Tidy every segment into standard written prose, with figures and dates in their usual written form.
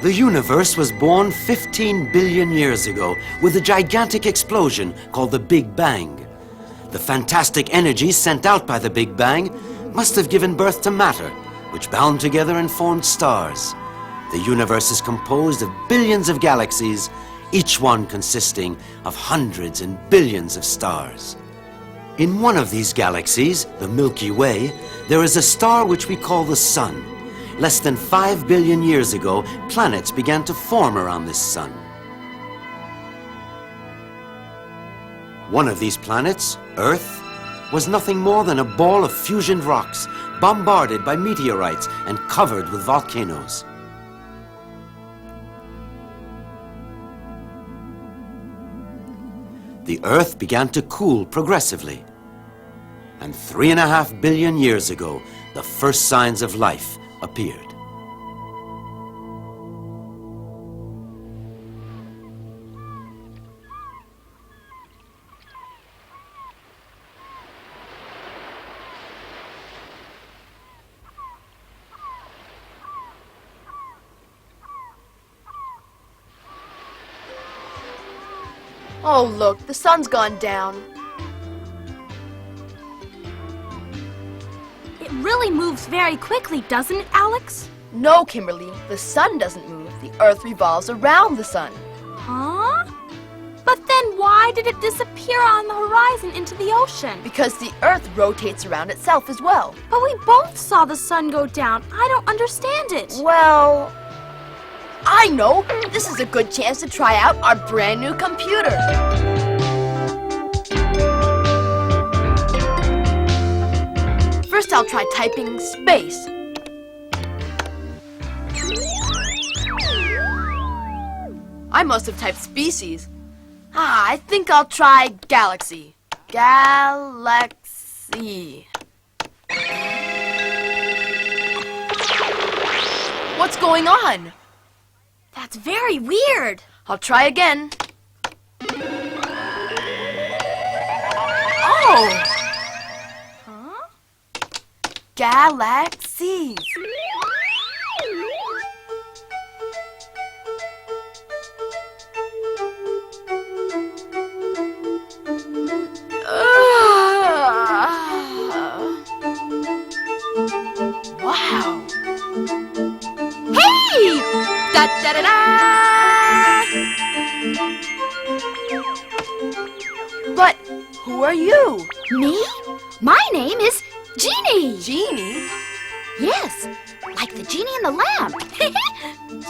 The universe was born 15 billion years ago with a gigantic explosion called the Big Bang. The fantastic energy sent out by the Big Bang must have given birth to matter, which bound together and formed stars. The universe is composed of billions of galaxies, each one consisting of hundreds and billions of stars. In one of these galaxies, the Milky Way, there is a star which we call the Sun. Less than 5 billion years ago, planets began to form around this sun. One of these planets, Earth, was nothing more than a ball of fusioned rocks, bombarded by meteorites and covered with volcanoes. The Earth began to cool progressively. And 3.5 billion years ago, the first signs of life appeared. Oh, look, the sun's gone down. It really moves very quickly, doesn't it, Alex? No, Kimberly, the sun doesn't move. The Earth revolves around the sun. Huh? But then why did it disappear on the horizon into the ocean? Because the Earth rotates around itself as well. But we both saw the sun go down. I don't understand it. Well, I know! This is a good chance to try out our brand new computer. First, I'll try typing space. I must have typed species. I think I'll try galaxy. Galaxy. What's going on? That's very weird. I'll try again. Oh! Huh? Galaxies. Wow. Hey! Da da da da! But who are you? Me? My name is Jeannie. Jeannie? Yes, like the genie in the lamp.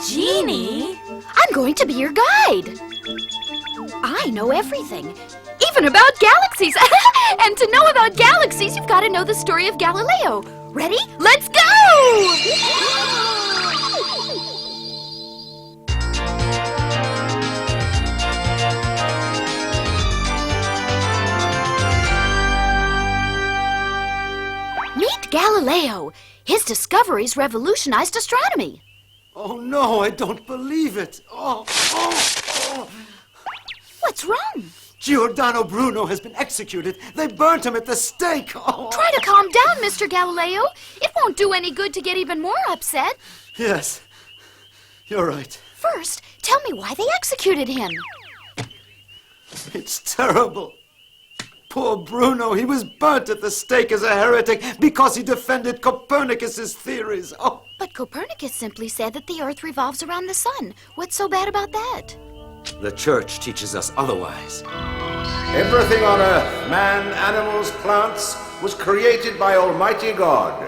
Jeannie? I'm going to be your guide. I know everything, even about galaxies. And to know about galaxies, you've got to know the story of Galileo. Ready? Let's go! Meet Galileo. His discoveries revolutionized astronomy. Oh no, I don't believe it. Oh. What's wrong? Giordano Bruno has been executed. They burnt him at the stake. Oh. Try to calm down, Mr. Galileo. It won't do any good to get even more upset. Yes, you're right. First, tell me why they executed him. It's terrible. Poor Bruno, he was burnt at the stake as a heretic because he defended Copernicus's theories. Oh. But Copernicus simply said that the Earth revolves around the sun. What's so bad about that? The church teaches us otherwise. Everything on earth, man, animals, plants, was created by Almighty God.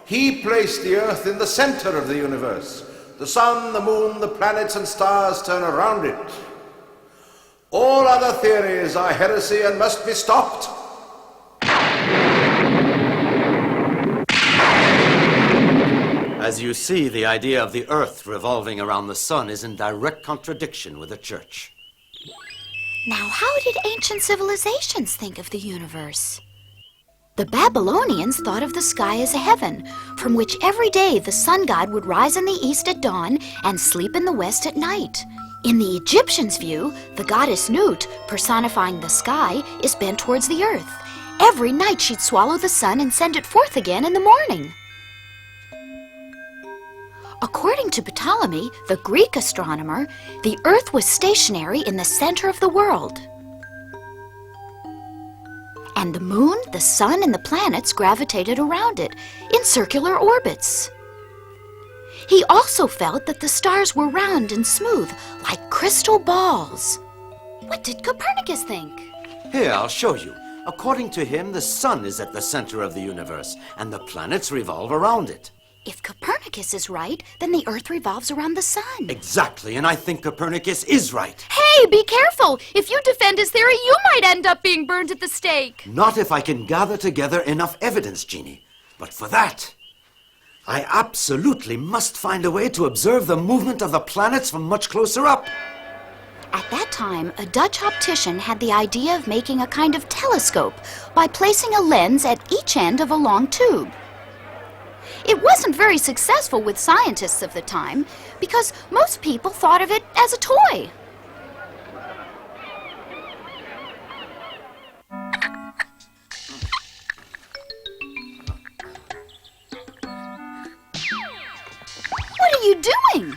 He placed the earth in the center of the universe. The sun, the moon, the planets and stars turn around it. All other theories are heresy and must be stopped. As you see, the idea of the earth revolving around the sun is in direct contradiction with the church. Now, how did ancient civilizations think of the universe? The Babylonians thought of the sky as a heaven, from which every day the sun god would rise in the east at dawn and sleep in the west at night. In the Egyptians' view, the goddess Nut, personifying the sky, is bent towards the earth. Every night she'd swallow the sun and send it forth again in the morning. According to Ptolemy, the Greek astronomer, the Earth was stationary in the center of the world. And the moon, the sun, and the planets gravitated around it in circular orbits. He also felt that the stars were round and smooth, like crystal balls. What did Copernicus think? Here, I'll show you. According to him, the sun is at the center of the universe, and the planets revolve around it. If Copernicus is right, then the Earth revolves around the sun. Exactly, and I think Copernicus is right. Hey, be careful! If you defend his theory, you might end up being burned at the stake. Not if I can gather together enough evidence, Jeannie. But for that, I absolutely must find a way to observe the movement of the planets from much closer up. At that time, a Dutch optician had the idea of making a kind of telescope by placing a lens at each end of a long tube. It wasn't very successful with scientists of the time because most people thought of it as a toy. What are you doing?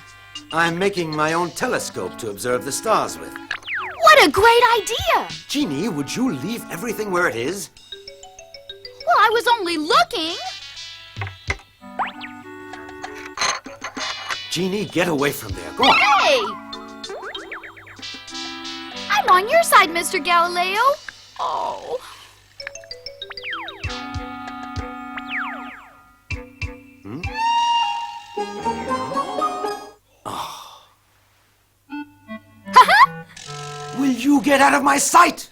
I'm making my own telescope to observe the stars with. What a great idea! Jeannie, would you leave everything where it is? Well, I was only looking. Jeannie, get away from there. Go on. Hey! I'm on your side, Mr. Galileo. Oh. Will you get out of my sight?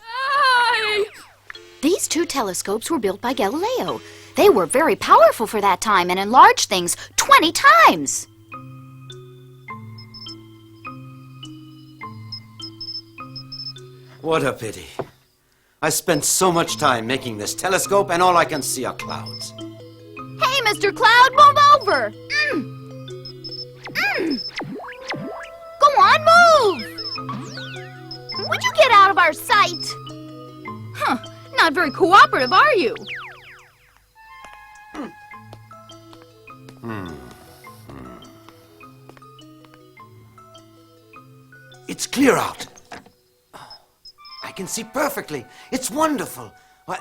These two telescopes were built by Galileo. They were very powerful for that time and enlarged things 20 times. What a pity. I spent so much time making this telescope and all I can see are clouds. Hey, Mr. Cloud, move over. Go on, move. Would you get out of our sight? Huh, not very cooperative, are you? It's clear out. I can see perfectly. It's wonderful. Why,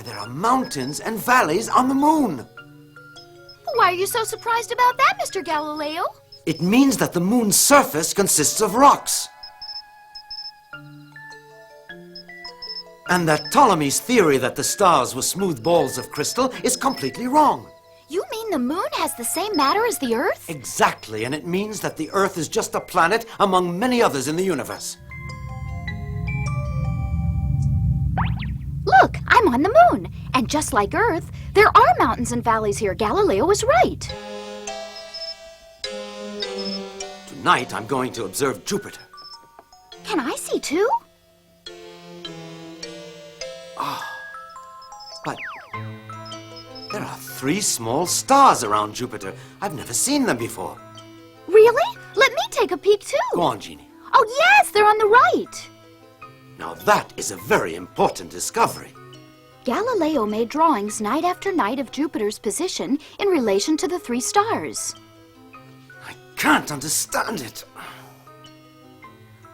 there are mountains and valleys on the moon. Why are you so surprised about that, Mr. Galileo? It means that the moon's surface consists of rocks. And that Ptolemy's theory that the stars were smooth balls of crystal is completely wrong. You mean the moon has the same matter as the Earth? Exactly, and it means that the Earth is just a planet among many others in the universe. Look, I'm on the moon. And just like Earth, there are mountains and valleys here. Galileo was right. Tonight, I'm going to observe Jupiter. Can I see too? But there are 3 small stars around Jupiter. I've never seen them before. Really? Let me take a peek too. Go on, Jeannie. Oh, yes, they're on the right. Now that is a very important discovery. Galileo made drawings night after night of Jupiter's position in relation to the 3 stars. I can't understand it.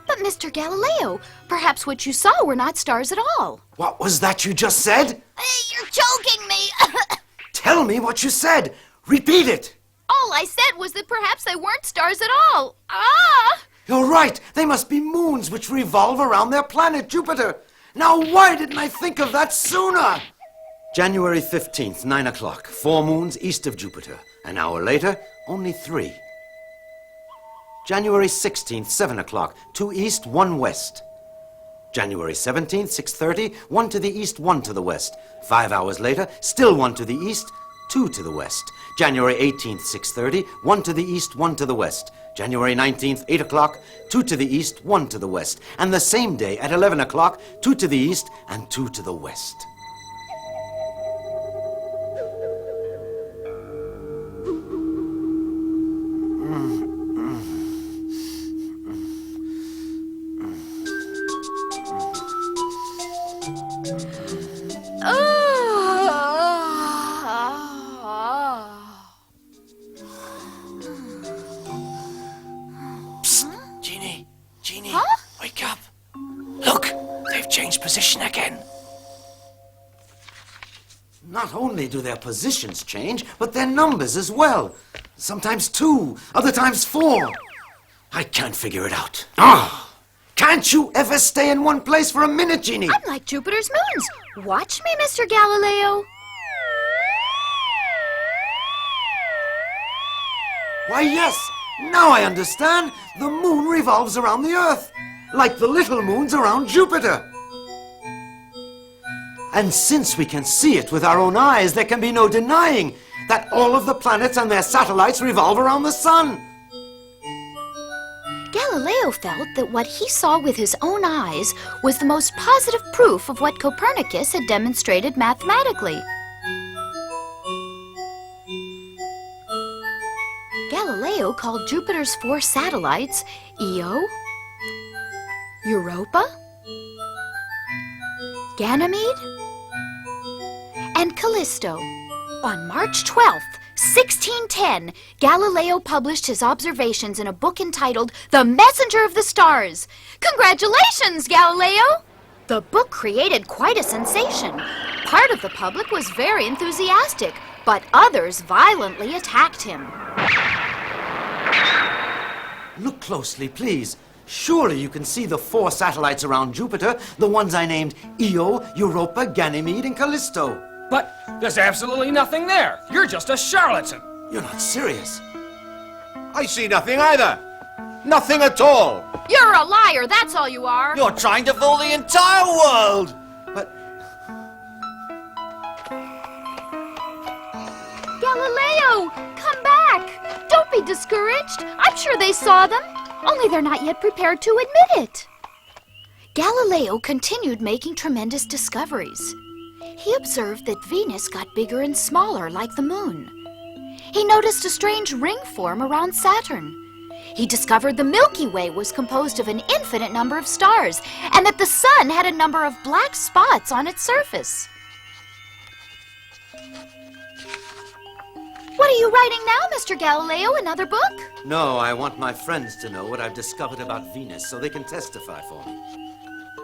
But Mr. Galileo, perhaps what you saw were not stars at all. What was that you just said? Hey, you're choking me. Tell me what you said. Repeat it. All I said was that perhaps they weren't stars at all. Ah! You're right. They must be moons which revolve around their planet, Jupiter. Now, why didn't I think of that sooner? January 15th, 9 o'clock. 4 moons east of Jupiter. An hour later, only 3. January 16th, 7 o'clock. 2 east, 1 west. January 17th, 6:30. 1 to the east, 1 to the west. 5 hours later, still 1 to the east, 2 to the west. January 18th, 6:30. 1 to the east, 1 to the west. January 19th, 8 o'clock, 2 to the east, 1 to the west. And the same day at 11 o'clock, 2 to the east and 2 to the west. Not only do their positions change, but their numbers as well. Sometimes 2, other times 4. I can't figure it out. Can't you ever stay in one place for a minute, Jeannie? I'm like Jupiter's moons. Watch me, Mr. Galileo. Why, yes. Now I understand. The moon revolves around the Earth, like the little moons around Jupiter. And since we can see it with our own eyes, there can be no denying that all of the planets and their satellites revolve around the sun. Galileo felt that what he saw with his own eyes was the most positive proof of what Copernicus had demonstrated mathematically. Galileo called Jupiter's 4 satellites Io, Europa, Ganymede, and Callisto. On March 12th, 1610, Galileo published his observations in a book entitled The Messenger of the Stars. Congratulations, Galileo! The book created quite a sensation. Part of the public was very enthusiastic, but others violently attacked him. Look closely, please. Surely you can see the 4 satellites around Jupiter, the ones I named Io, Europa, Ganymede, and Callisto. But there's absolutely nothing there. You're just a charlatan. You're not serious. I see nothing either. Nothing at all. You're a liar, that's all you are. You're trying to fool the entire world! But Galileo, come back. Don't be discouraged. I'm sure they saw them. Only they're not yet prepared to admit it. Galileo continued making tremendous discoveries. He observed that Venus got bigger and smaller like the moon. He noticed a strange ring form around Saturn. He discovered the Milky Way was composed of an infinite number of stars, and that the sun had a number of black spots on its surface. What are you writing now, Mr. Galileo? Another book? no, I want my friends to know what I've discovered about Venus so they can testify for me.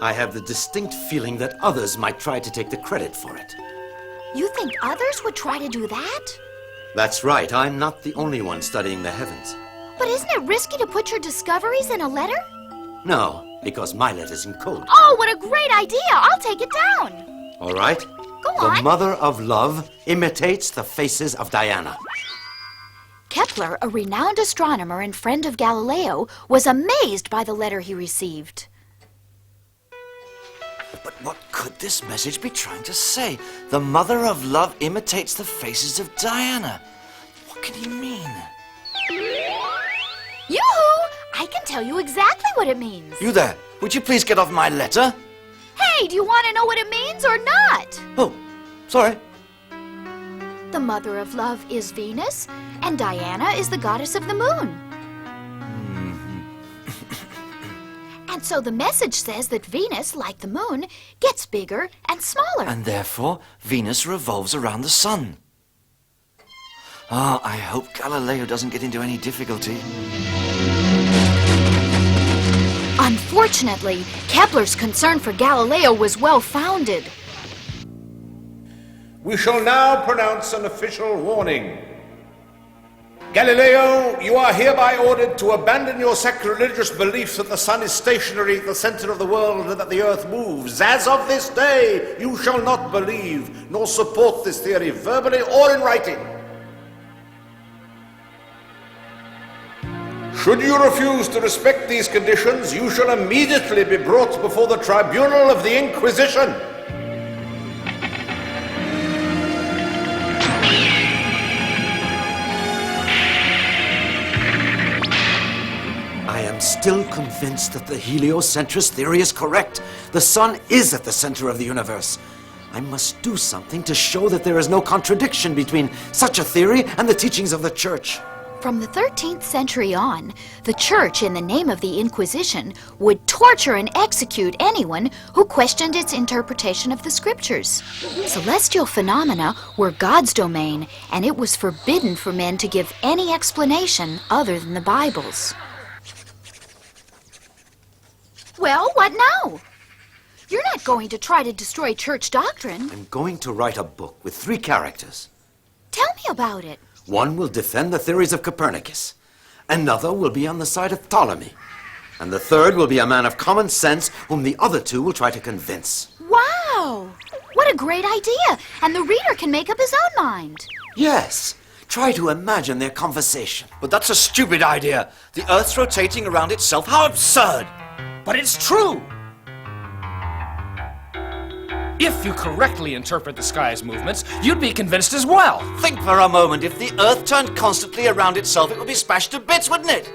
I have the distinct feeling that others might try to take the credit for it. You think others would try to do that? That's right, I'm not the only one studying the heavens. But isn't it risky to put your discoveries in a letter? No, because my letter's in code. Oh, what a great idea. I'll take it down. All right? Go The on. mother of love imitates the faces of Diana. Kepler, a renowned astronomer and friend of Galileo, was amazed by the letter he received. But what could this message be trying to say? The mother of love imitates the faces of Diana. What can he mean? Yoo-hoo! I can tell you exactly what it means. You there, would you please get off my letter? Hey, do you want to know what it means or not? Oh, sorry. The mother of love is Venus, and Diana is the goddess of the moon. And so the message says that Venus, like the moon, gets bigger and smaller. And therefore, Venus revolves around the sun. Ah, I hope Galileo doesn't get into any difficulty. Unfortunately, Kepler's concern for Galileo was well-founded. We shall now pronounce an official warning. Galileo, you are hereby ordered to abandon your sacrilegious belief that the sun is stationary at the center of the world and that the earth moves. As of this day, you shall not believe nor support this theory verbally or in writing. Should you refuse to respect these conditions, you shall immediately be brought before the tribunal of the Inquisition. I am still convinced that the heliocentrist theory is correct. The sun is at the center of the universe. I must do something to show that there is no contradiction between such a theory and the teachings of the Church. From the 13th century on, the Church, in the name of the Inquisition, would torture and execute anyone who questioned its interpretation of the Scriptures. Celestial phenomena were God's domain, and it was forbidden for men to give any explanation other than the Bible's. Well, what now? You're not going to try to destroy church doctrine. I'm going to write a book with 3 characters. Tell me about it. One will defend the theories of Copernicus. Another will be on the side of Ptolemy. And the third will be a man of common sense whom the other 2 will try to convince. Wow! What a great idea! And the reader can make up his own mind. Yes. Try to imagine their conversation. But that's a stupid idea. The Earth's rotating around itself. How absurd! But it's true! If you correctly interpret the sky's movements, you'd be convinced as well. Think for a moment. If the Earth turned constantly around itself, it would be smashed to bits, wouldn't it?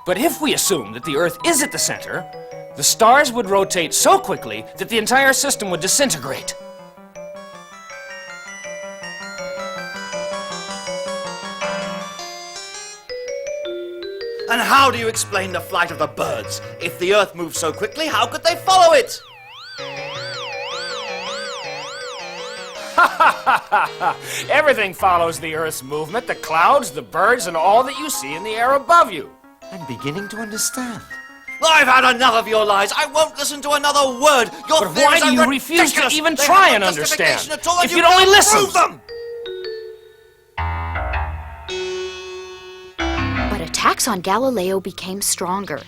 But if we assume that the Earth is at the center, the stars would rotate so quickly that the entire system would disintegrate. And how do you explain the flight of the birds? If the Earth moves so quickly, how could they follow it? Everything follows the Earth's movement, the clouds, the birds, and all that you see in the air above you. I'm beginning to understand. I've had enough of your lies. I won't listen to another word. Your But why theories do are you refuse to ridiculous. even They try have and no understand? justification at all, and If you you'd only can't listen. prove them. But attacks on Galileo became stronger.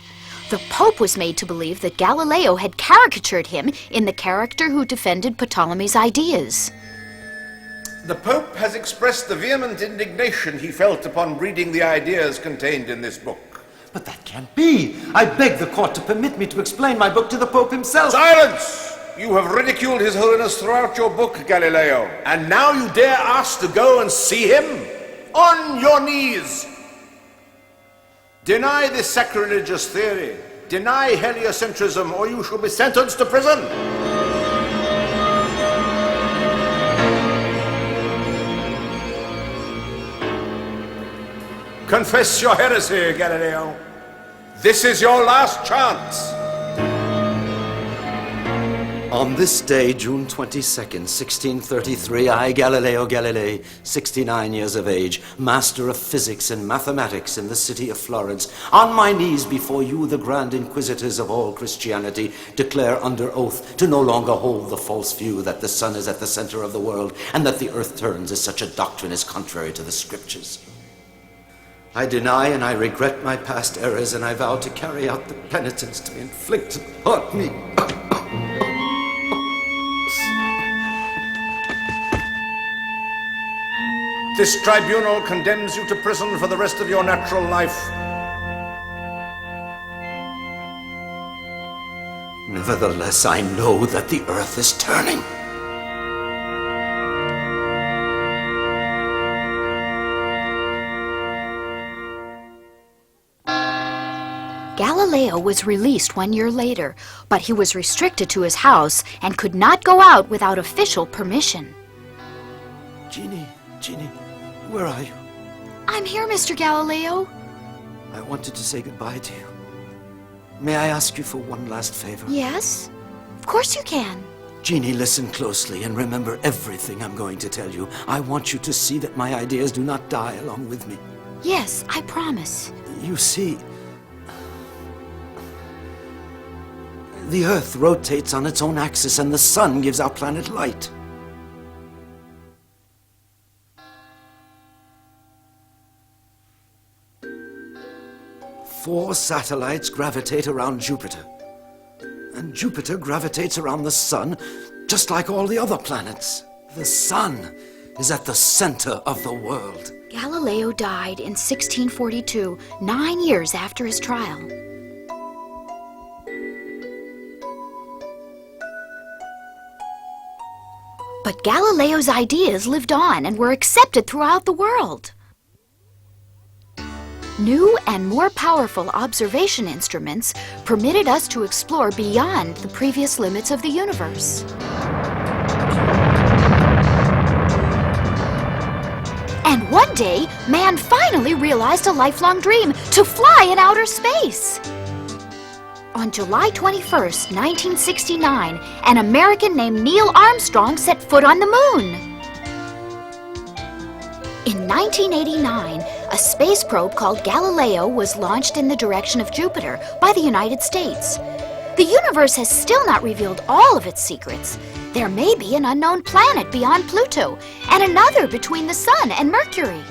The Pope was made to believe that Galileo had caricatured him in the character who defended Ptolemy's ideas. The Pope has expressed the vehement indignation he felt upon reading the ideas contained in this book. But that can't be. I beg the court to permit me to explain my book to the Pope himself. Silence! You have ridiculed His Holiness throughout your book, Galileo. And now you dare ask to go and see him? On your knees! Deny this sacrilegious theory. Deny heliocentrism, or you shall be sentenced to prison. Confess your heresy, Galileo. This is your last chance. On this day, June 22nd, 1633, I, Galileo Galilei, 69 years of age, master of physics and mathematics in the city of Florence, on my knees before you, the grand inquisitors of all Christianity, declare under oath to no longer hold the false view that the sun is at the center of the world and that the earth turns, as such a doctrine is contrary to the scriptures. I deny and I regret my past errors, and I vow to carry out the penitence to be inflicted upon me. This tribunal condemns you to prison for the rest of your natural life. Nevertheless, I know that the earth is turning. Galileo was released 1 year later, but he was restricted to his house and could not go out without official permission. Jeannie, where are you? I'm here, Mr. Galileo. I wanted to say goodbye to you. May I ask you for one last favor? Yes? Of course you can. Jeannie, listen closely and remember everything I'm going to tell you. I want you to see that my ideas do not die along with me. Yes, I promise. You see, the Earth rotates on its own axis and the sun gives our planet light. Four satellites gravitate around Jupiter. And Jupiter gravitates around the sun, just like all the other planets. The sun is at the center of the world. Galileo died in 1642, 9 years after his trial. But Galileo's ideas lived on and were accepted throughout the world. New and more powerful observation instruments permitted us to explore beyond the previous limits of the universe. And one day, man finally realized a lifelong dream to fly in outer space. On July 21st, 1969, an American named Neil Armstrong set foot on the moon. In 1989, a space probe called Galileo was launched in the direction of Jupiter by the United States. The universe has still not revealed all of its secrets. There may be an unknown planet beyond Pluto, and another between the Sun and Mercury.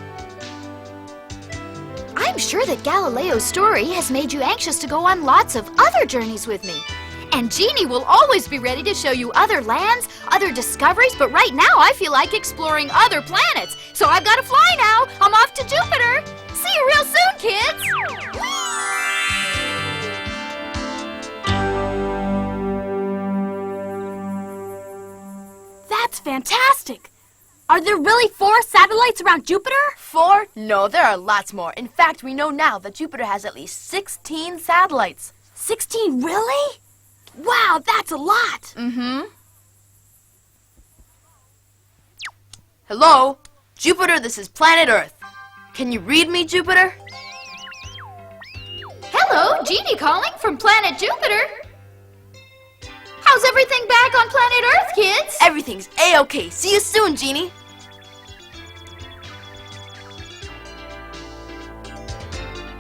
I'm sure that Galileo's story has made you anxious to go on lots of other journeys with me. And Jeannie will always be ready to show you other lands, other discoveries, but right now I feel like exploring other planets. So I've got to fly now. I'm off to Jupiter. See you real soon, kids. That's fantastic. Are there really 4 satellites around Jupiter? 4? No, there are lots more. In fact, we know now that Jupiter has at least 16 satellites. 16, really? Wow, that's a lot. Mm-hmm. Hello? Jupiter, this is planet Earth. Can you read me, Jupiter? Hello, Jeannie calling from planet Jupiter. How's everything back on planet Earth, kids? Everything's A-OK. See you soon, Jeannie.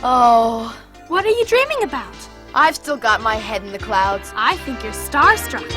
Oh, What are you dreaming about? I've still got my head in the clouds. I think you're starstruck.